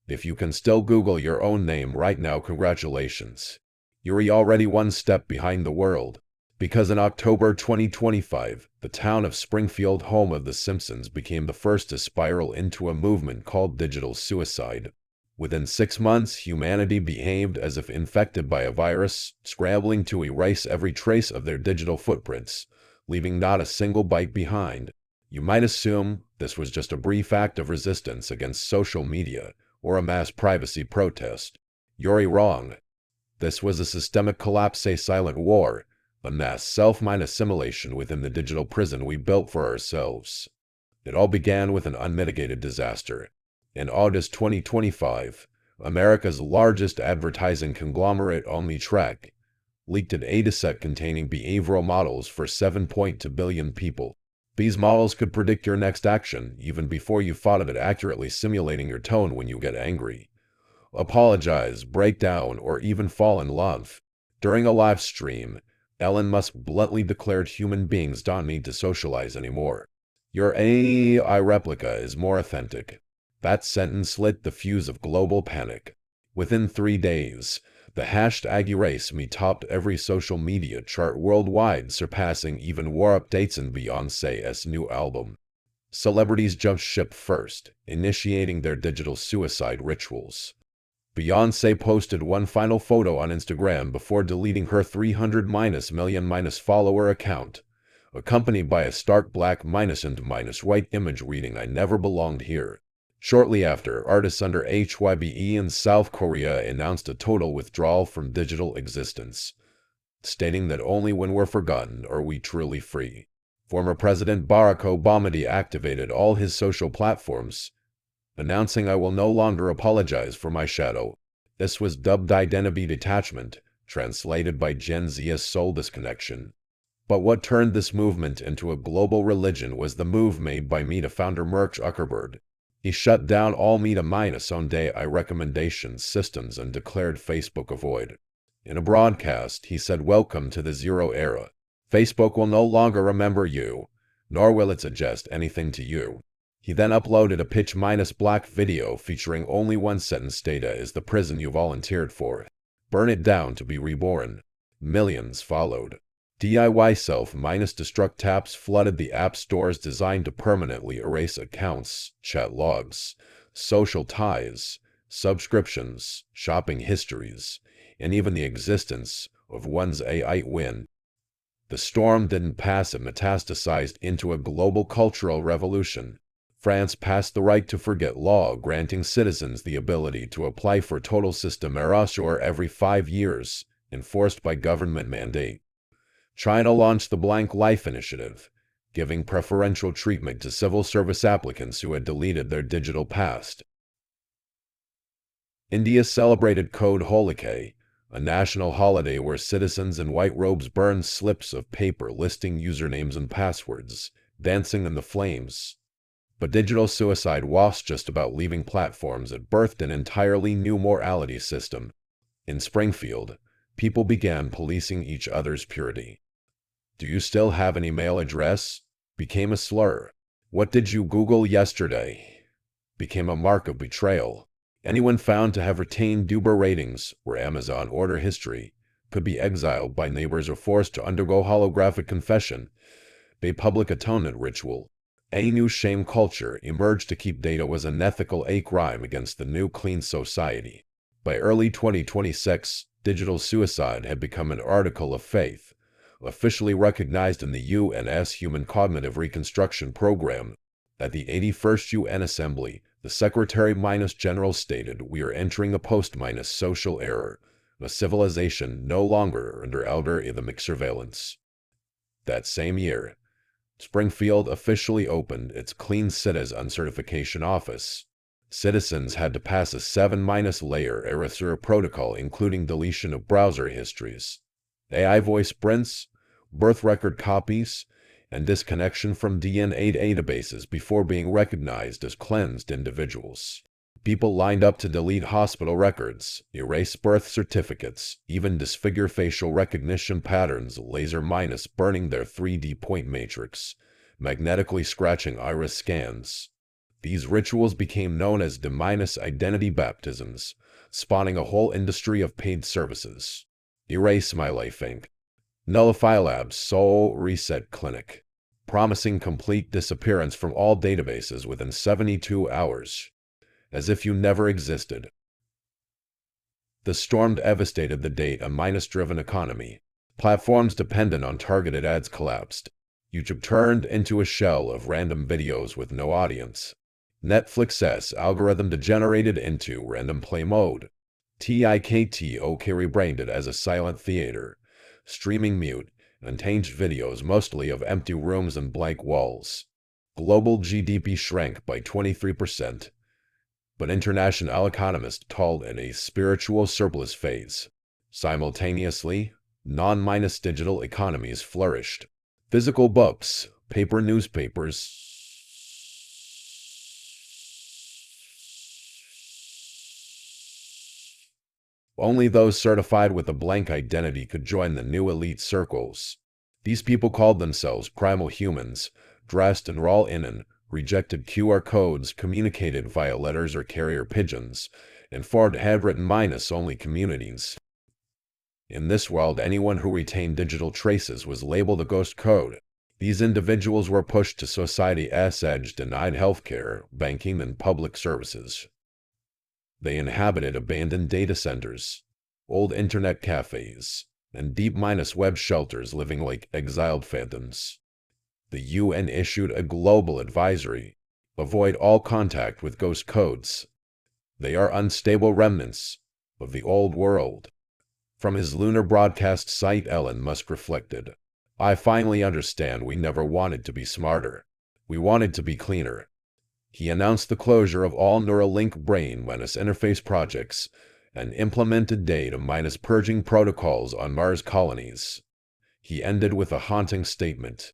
If you can still Google your own name right now, congratulations. You're already one step behind the world. Because in October 2025, the town of Springfield, home of The Simpsons, became the first to spiral into a movement called digital suicide. Within 6 months, humanity behaved as if infected by a virus, scrambling to erase every trace of their digital footprints, leaving not a single bite behind. You might assume this was just a brief act of resistance against social media or a mass privacy protest. You're wrong. This was a systemic collapse, a silent war, a mass self-mind assimilation within the digital prison we built for ourselves. It all began with an unmitigated disaster. In August 2025, America's largest advertising conglomerate, OmniTrack, leaked a dataset containing behavioral models for 7.2 billion people. These models could predict your next action even before you thought of it, accurately simulating your tone when you get angry, apologize, break down, or even fall in love. During a live stream, Elon Musk bluntly declared human beings don't need to socialize anymore. Your AI replica is more authentic. That sentence lit the fuse of global panic. Within 3 days, the hashtag #EraseMe topped every social media chart worldwide, surpassing even war updates in Beyoncé's new album. Celebrities jumped ship first, initiating their digital suicide rituals. Beyoncé posted one final photo on Instagram before deleting her 300 million follower account, accompanied by a stark black and white image reading, "I never belonged here." Shortly after, artists under HYBE in South Korea announced a total withdrawal from digital existence, stating that only when we're forgotten are we truly free. Former President Barack Obama deactivated all his social platforms, announcing, "I will no longer apologize for my shadow." This was dubbed identity detachment, translated by Gen Z as soul disconnection. But what turned this movement into a global religion was the move made by Meta founder Mark Zuckerberg. He shut down all Meta-owned AI recommendation systems and declared Facebook a void. In a broadcast, he said, "Welcome to the zero era. Facebook will no longer remember you, nor will it suggest anything to you." He then uploaded a pitch-black video featuring only one sentence: "Data is the prison you volunteered for. Burn it down to be reborn." Millions followed. DIY self-destruct apps flooded the app stores designed to permanently erase accounts, chat logs, social ties, subscriptions, shopping histories, and even the existence of one's AI twin. The storm didn't pass, it metastasized into a global cultural revolution. France passed the right to forget law, granting citizens the ability to apply for total system erasure every 5 years, enforced by government mandate. China launched the Blank Life Initiative, giving preferential treatment to civil service applicants who had deleted their digital past. India celebrated Code Holi, a national holiday where citizens in white robes burned slips of paper listing usernames and passwords, dancing in the flames. But digital suicide wasn't just about leaving platforms, it birthed an entirely new morality system. In Springfield, people began policing each other's purity. "Do you still have an email address?" became a slur. "What did you Google yesterday?" became a mark of betrayal. Anyone found to have retained Uber ratings or Amazon order history could be exiled by neighbors or forced to undergo holographic confession, a public atonement ritual. A new shame culture emerged to keep data was unethical, a crime against the new clean society. By early 2026, digital suicide had become an article of faith, officially recognized in the UN's Human Cognitive Reconstruction Program. At the 81st UN Assembly, the Secretary-General stated, "We are entering a post-social era, a civilization no longer under algorithmic surveillance." That same year, Springfield officially opened its Clean Citizen Certification Office. Citizens had to pass a 7-layer erasure protocol, including deletion of browser histories, AI voice prints, birth record copies, and disconnection from DNA databases before being recognized as cleansed individuals. People lined up to delete hospital records, erase birth certificates, even disfigure facial recognition patterns, laser burning their 3D point matrix, magnetically scratching iris scans. These rituals became known as -identity baptisms, spawning a whole industry of paid services. Erase My Life Inc. Nullify Labs Soul Reset Clinic, promising complete disappearance from all databases within 72 hours, as if you never existed. The storm devastated the data-driven economy. Platforms dependent on targeted ads collapsed. YouTube turned into a shell of random videos with no audience. Netflix's algorithm degenerated into random play mode. TikTok rebranded as a silent theater, streaming mute, unchanged videos mostly of empty rooms and blank walls. Global GDP shrank by 23%, but international economists called it a spiritual surplus phase. Simultaneously, non-digital economies flourished. Physical books, paper newspapers, only those certified with a blank identity could join the new elite circles. These people called themselves primal humans, dressed in raw linen, rejected QR codes, communicated via letters or carrier pigeons, and formed handwritten only communities. In this world, anyone who retained digital traces was labeled a ghost code. These individuals were pushed to society's edge, denied healthcare, banking, and public services. They inhabited abandoned data centers, old internet cafes, and deep web shelters, living like exiled phantoms. The UN issued a global advisory: avoid all contact with ghost codes. They are unstable remnants of the old world. From his lunar broadcast site, Elon Musk reflected, "I finally understand we never wanted to be smarter. We wanted to be cleaner." He announced the closure of all Neuralink brain interface projects and implemented data purging protocols on Mars colonies. He ended with a haunting statement: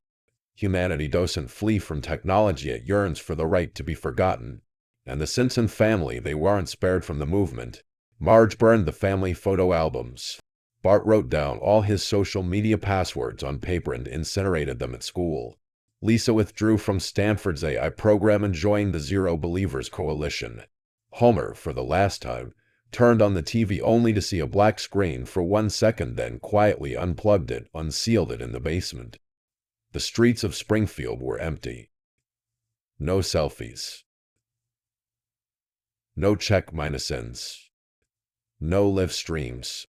humanity doesn't flee from technology, it yearns for the right to be forgotten. And the Simpsons family, they weren't spared from the movement. Marge burned the family photo albums. Bart wrote down all his social media passwords on paper and incinerated them at school. Lisa withdrew from Stanford's AI program and joined the Zero Believers Coalition. Homer, for the last time, turned on the TV only to see a black screen for 1 second, then quietly unplugged it, unsealed it in the basement. The streets of Springfield were empty. No selfies. No check-ins. No live streams.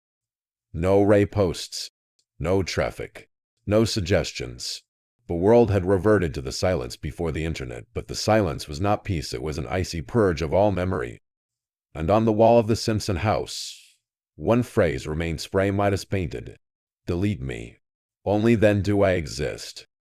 No Ray posts. No traffic. No suggestions. The world had reverted to the silence before the internet, but the silence was not peace, it was an icy purge of all memory. And on the wall of the Simpson house, one phrase remained spray painted: delete me. Only then do I exist.